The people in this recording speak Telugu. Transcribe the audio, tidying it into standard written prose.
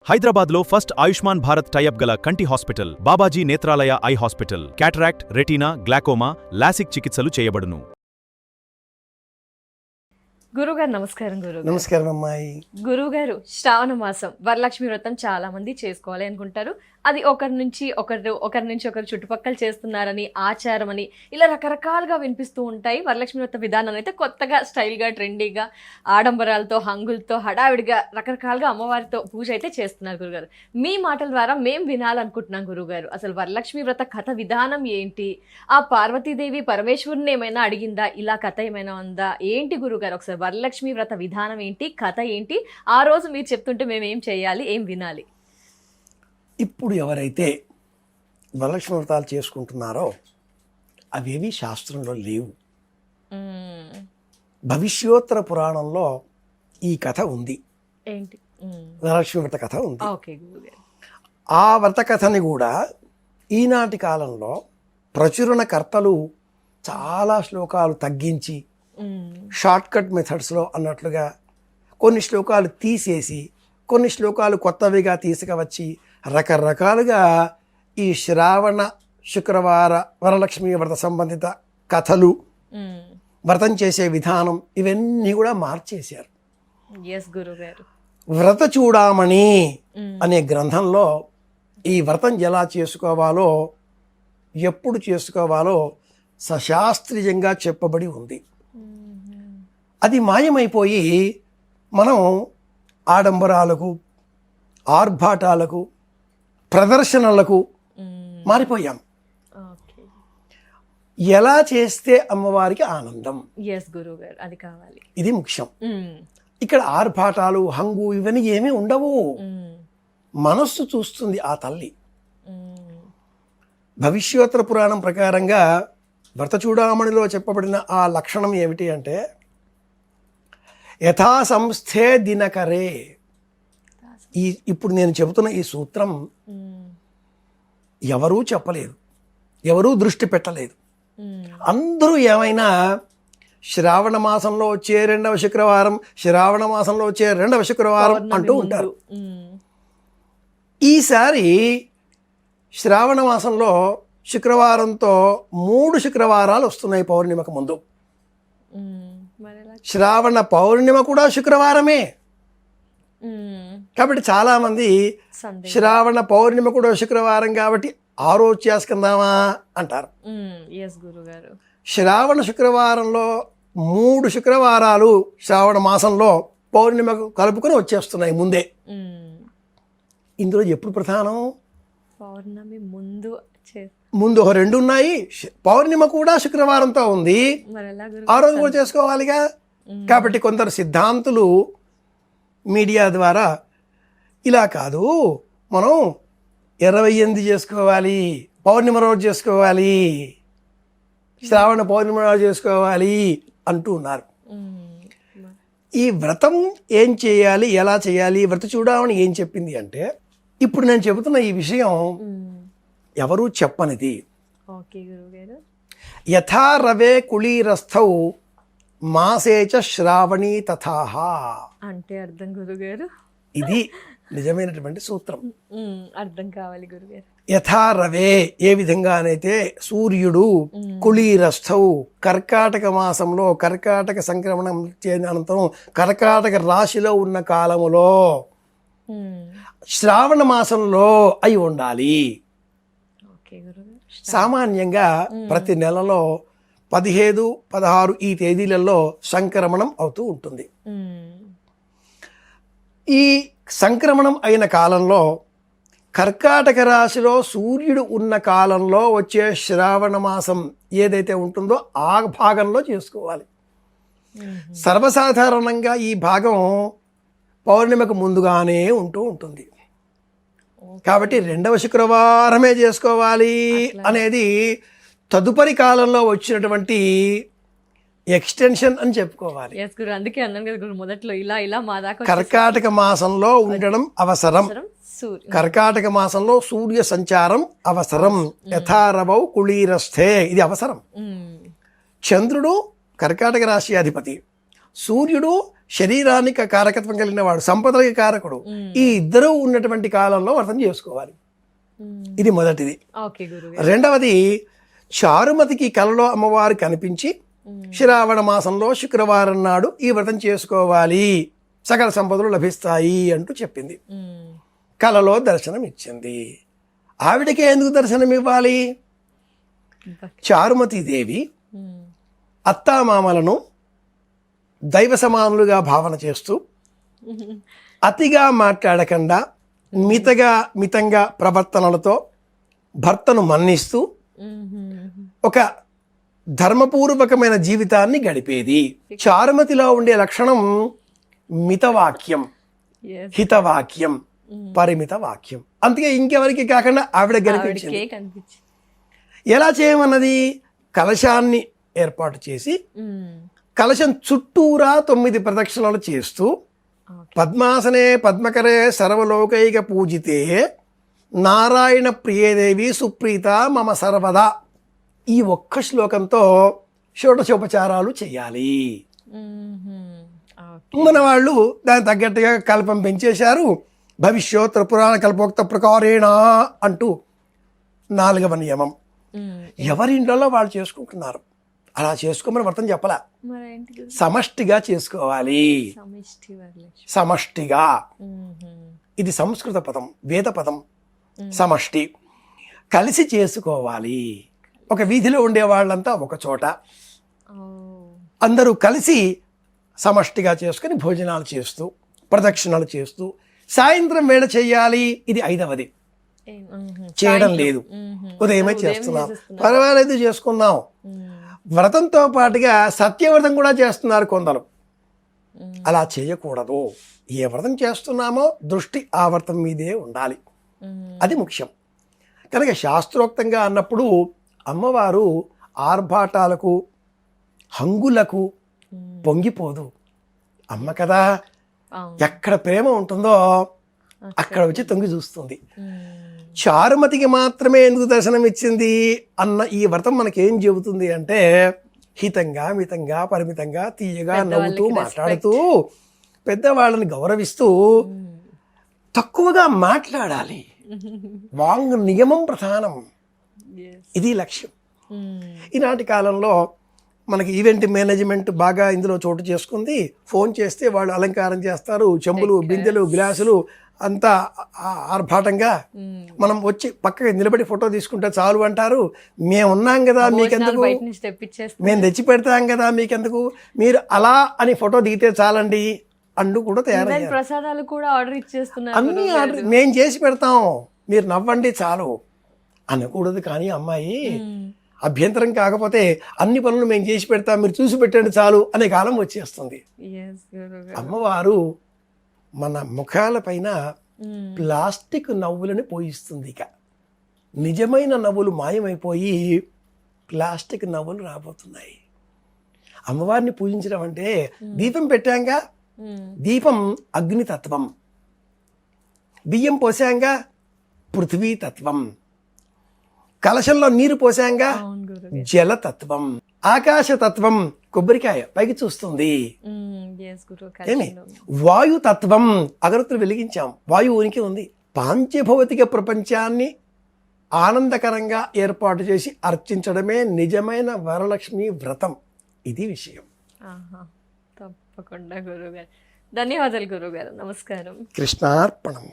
హైదరాబాద్లో ఫస్ట్ ఆయుష్మాన్ భారత్ టైఅప్ గల కంటి hospital Babaji Netralaya eye hospital. Cataract, retina, glaucoma, LASIK చికిత్సలు చేయబడును. గురుగారు నమస్కారం. నమస్కారం అమ్మాయి. గురుగారు, శ్రావణ మాసం వరలక్ష్మి వ్రతం చాలా మంది చేసుకోవాలి అనుకుంటారు. అది ఒకరి నుంచి ఒకరు చుట్టుపక్కల చేస్తున్నారని, ఆచారం అని ఇలా రకరకాలుగా వినిపిస్తూ ఉంటాయి. వరలక్ష్మి వ్రత విధానం అయితే కొత్తగా స్టైల్గా, ట్రెండీగా, ఆడంబరాలతో, హంగులతో, హడావిడిగా రకరకాలుగా అమ్మవారితో పూజ అయితే చేస్తున్నారు. గురుగారు, మీ మాటల ద్వారా మేము వినాలనుకుంటున్నాం. గురుగారు, అసలు వరలక్ష్మి వ్రత కథ విధానం ఏంటి? ఆ పార్వతీదేవి పరమేశ్వరుని ఏమైనా అడిగిందా? ఇలా కథ ఏమైనా ఉందా? ఏంటి గురుగారు, ఒకసారి వరలక్ష్మి వ్రత విధానం ఏంటి, కథ ఏంటి? ఆ రోజు మీరు చెప్తుంటే మేము ఏం చేయాలి, ఏం వినాలి? ఇప్పుడు ఎవరైతే వరలక్ష్మి వ్రతాలు చేసుకుంటున్నారో అవేవి శాస్త్రంలో లేవు. భవిష్యోత్తర పురాణంలో ఈ కథ ఉంది. ఏంటి? వరలక్ష్మి వ్రత కథ ఉంది. ఆ వ్రత కథని కూడా ఈనాటి కాలంలో ప్రచురణకర్తలు చాలా శ్లోకాలు తగ్గించి షార్ట్కట్ మెథడ్స్లో అన్నట్లుగా కొన్ని శ్లోకాలు తీసేసి కొన్ని శ్లోకాలు కొత్తవిగా తీసుకువచ్చి రకరకాలుగా ఈ శ్రావణ శుక్రవార వరలక్ష్మి వ్రత సంబంధిత కథలు, వ్రతం చేసే విధానం ఇవన్నీ కూడా మార్చేశారు. వ్రత చూడామణి అనే గ్రంథంలో ఈ వ్రతం ఎలా చేసుకోవాలో, ఎప్పుడు చేసుకోవాలో సశాస్త్రీయంగా చెప్పబడి ఉంది. అది మాయమైపోయి మనం ఆడంబరాలకు, ఆర్భాటాలకు, ప్రదర్శనలకు మారిపోయాం. ఎలా చేస్తే అమ్మవారికి ఆనందం, అది కావాలి, ఇది ముఖ్యం. ఇక్కడ ఆర్భాటాలు, హంగు ఇవన్నీ ఏమీ ఉండవు. మనస్సు చూస్తుంది ఆ తల్లి. భవిష్యోత్తర పురాణం ప్రకారంగా వ్రత చూడామణిలో చెప్పబడిన ఆ లక్షణం ఏమిటి అంటే యథా సంస్థే దినకరే. ఇప్పుడు నేను చెబుతున్న ఈ సూత్రం ఎవరూ చెప్పలేదు, ఎవరూ దృష్టి పెట్టలేదు. అందరూ ఏమైనా శ్రావణ మాసంలో వచ్చే 2వ శుక్రవారం, శ్రావణ మాసంలో వచ్చే 2వ శుక్రవారం అంటూ ఉంటారు. ఈసారి శ్రావణ మాసంలో శుక్రవారంతో 3 శుక్రవారాలు వస్తున్నాయి పౌర్ణిమకు ముందు. శ్రావణ పౌర్ణిమ కూడా శుక్రవారమే. కాబట్టి చాలామంది శ్రావణ పౌర్ణిమ కూడా శుక్రవారం కాబట్టి ఆ రోజు చేసుకుందామా అంటారు. శ్రావణ శుక్రవారంలో 3 శుక్రవారాలు శ్రావణ మాసంలో పౌర్ణిమకు కలుపుకొని వచ్చేస్తున్నాయి ముందే. ఇందులో ఎప్పుడు ప్రధానం? పౌర్ణమి ముందు 2 ఉన్నాయి. పౌర్ణిమ కూడా శుక్రవారంతో ఉంది, ఆ రోజు కూడా చేసుకోవాలిగా. కాబట్టి కొందరు సిద్ధాంతులు మీడియా ద్వారా ఇలా కాదు, మనం 28 చేసుకోవాలి, పౌర్ణిమ రోజు చేసుకోవాలి, శ్రావణ పౌర్ణిమ రోజు చేసుకోవాలి అంటూ ఉన్నారు. ఈ వ్రతం ఏం చేయాలి, ఎలా చేయాలి, వ్రత చూడమని ఏం చెప్పింది అంటే, ఇప్పుడు నేను చెబుతున్న ఈ విషయం ఎవరూ చెప్పనిది. యథా రవే కుళీరస్థౌ మాసేచ శ్రావణీ తథాహ అంటే అర్థం గురుగారు, ఇది నిజమైనటువంటి సూత్రం. అర్థం కావాలి గురుగారు. యథా రవే, ఏ విధంగానైతే సూర్యుడు కుళీరస్థౌ కర్కాటక మాసంలో, కర్కాటక సంక్రమణం అనంతరం కర్కాటక రాశిలో ఉన్న కాలములో శ్రావణ మాసంలో అయి ఉండాలి. సామాన్యంగా ప్రతి నెలలో 15, 16 ఈ తేదీలలో సంక్రమణం అవుతూ ఉంటుంది. ఈ సంక్రమణం అయిన కాలంలో కర్కాటక రాశిలో సూర్యుడు ఉన్న కాలంలో వచ్చే శ్రావణ మాసం ఏదైతే ఉంటుందో ఆ భాగంలో చేసుకోవాలి. సర్వసాధారణంగా ఈ భాగం పౌర్ణిమకు ముందుగానే ఉంటూ ఉంటుంది. కాబట్టి 2వ శుక్రవారమే చేసుకోవాలి అనేది తదుపరి కాలంలో వచ్చినటువంటి ఎక్స్టెన్షన్ అని చెప్పుకోవాలి. అందుకే అన్నాను కదా గురు, మొదట్లో ఇలా మా దాకా కర్కాటక మాసంలో ఉండడం అవసరం. కర్కాటక మాసంలో సూర్య సంచారం అవసరం. యథారవౌ కుళీరస్థే, ఇది అవసరం. చంద్రుడు కర్కాటక రాశి అధిపతి, సూర్యుడు శరీరానికి కారకత్వం కలిగిన వాడు, సంపదలకి కారకుడు. ఈ ఇద్దరు ఉన్నటువంటి కాలంలో వ్రతం చేసుకోవాలి. ఇది మొదటిది. ఓకే గురువు. రెండవది, చారుమతికి కలలో అమ్మవారు కనిపించి శ్రావణ మాసంలో శుక్రవారం నాడు ఈ వ్రతం చేసుకోవాలి, సకల సంపదలు లభిస్తాయి అంటూ చెప్పింది. కలలో దర్శనం ఇచ్చింది. ఆవిడకే ఎందుకు దర్శనం ఇవ్వాలి? చారుమతీదేవి అత్తామామలను దైవ సమానులుగా భావన చేస్తూ అతిగా మాట్లాడకుండా మితంగా ప్రవర్తనలతో భర్తను మన్నిస్తూ ఒక ధర్మపూర్వకమైన జీవితాన్ని గడిపేది. చారుమతిలో ఉండే లక్షణం మితవాక్యం, హితవాక్యం, పరిమిత వాక్యం. అందుకే ఇంకెవరికి కాకుండా ఆవిడ గడిపించింది. ఎలా చేయమన్నది? కలశాన్ని ఏర్పాటు చేసి కలశం చుట్టూరా 9 ప్రదక్షిణలు చేస్తూ పద్మాసనే పద్మకరే సర్వలోకైక పూజితే నారాయణ ప్రియదేవి సుప్రీత మమ సర్వదా, ఈ ఒక్క శ్లోకంతో షోడశోపచారాలు చేయాలి. మన వాళ్ళు దానికి తగ్గట్టుగా కల్పం పెంచేశారు. భవిష్యోత్తర పురాణ కల్పోక్త ప్రకారేణ అంటూ 4వ నియమం. ఎవరి ఇంట్లో వాళ్ళు చేసుకుంటున్నారు. అలా చేసుకోమని వ్రతం చెప్పలా, సమష్టిగా చేసుకోవాలి. సమష్టిగా, ఇది సంస్కృత పదం, వేద పదం. సమష్టి, కలిసి చేసుకోవాలి. ఒక వీధిలో ఉండే వాళ్ళంతా ఒక చోట అందరూ కలిసి సమష్టిగా చేసుకుని భోజనాలు చేస్తూ ప్రదక్షిణలు చేస్తూ సాయంత్రం వేళ చేయాలి. ఇది 5వది. చేయడం లేదు, ఉదయమే చేస్తున్నాం, పర్వాలేదు చేసుకుందాం. వ్రతంతో పాటుగా సత్యవ్రతం కూడా చేస్తున్నారు కొందరు. అలా చేయకూడదు. ఏ వ్రతం చేస్తున్నామో దృష్టి ఆ వ్రతం మీదే ఉండాలి, అది ముఖ్యం. కనుక శాస్త్రోక్తంగా అన్నప్పుడు అమ్మవారు ఆర్భాటాలకు హంగులకు పొంగిపోదు. అమ్మ కదా, ఎక్కడ ప్రేమ ఉంటుందో అక్కడ వచ్చి తొంగి చూస్తుంది. చారుమతికి మాత్రమే ఎందుకు దర్శనం ఇచ్చింది అన్న ఈ వ్రతం మనకేం చెబుతుంది అంటే, హితంగా మితంగా పరిమితంగా తీయగా నవ్వుతూ మాట్లాడుతూ పెద్దవాళ్ళని గౌరవిస్తూ తక్కువగా మాట్లాడాలి. వాంగ్ నియమం ప్రధానం, ఇది లక్ష్యం. ఈనాటి కాలంలో మనకి ఈవెంట్ మేనేజ్మెంట్ బాగా ఇందులో చోటు చేసుకుంది. ఫోన్ చేస్తే వాళ్ళు అలంకారం చేస్తారు, చెంబులు బిందెలు గ్లాసులు అంతా ఆర్భాటంగా. మనం వచ్చి పక్కకి నిలబడి ఫోటో తీసుకుంటే చాలు అంటారు. మేము ఉన్నాం కదా మీకెందుకు, మేము తెచ్చి పెడతాం కదా మీకెందుకు, మీరు అలా అని ఫోటో దిగితే చాలండి అండు కూడా తయారయ్యారు. ప్రసాదాలు కూడా ఆర్డర్ ఇచ్చేస్తున్నారు, అన్ని ఆర్డర్ మేము చేసి పెడతాం, మీరు నవ్వండి చాలు అనకూడదు. కానీ అమ్మాయి అభ్యంతరం కాకపోతే అన్ని పనులు మేము చేసి పెడతాం, మీరు చూసి పెట్టండి చాలు అనే కాలం వచ్చేస్తుంది. అమ్మవారు మన ముఖాల పైన ప్లాస్టిక్ నవ్వులని పోయిస్తుంది. ఇక నిజమైన నవ్వులు మాయమైపోయి ప్లాస్టిక్ నవ్వులు రాబోతున్నాయి. అమ్మవారిని పూజించడం అంటే దీపం పెట్టాంగా, దీపం అగ్నితత్వం, బియ్యం పోసాంగా పృథ్వీతత్వం, కలశంలో నీరు పోసాంగా జలతత్వం, ఆకాశతత్వం కొబ్బరికాయ పైకి చూస్తుంది. ఏమి వాయుతత్వం, అగరత్తులు వెలిగించాం, వాయువు ఉనికి ఉంది. పాంచభౌతిక ప్రపంచాన్ని ఆనందకరంగా ఏర్పాటు చేసి అర్చించడమే నిజమైన వరలక్ష్మి వ్రతం. ఇది విషయం. తప్పకుండా గురువుగారు. ధన్యవాదాలు గురువుగారు. నమస్కారం. కృష్ణార్పణం.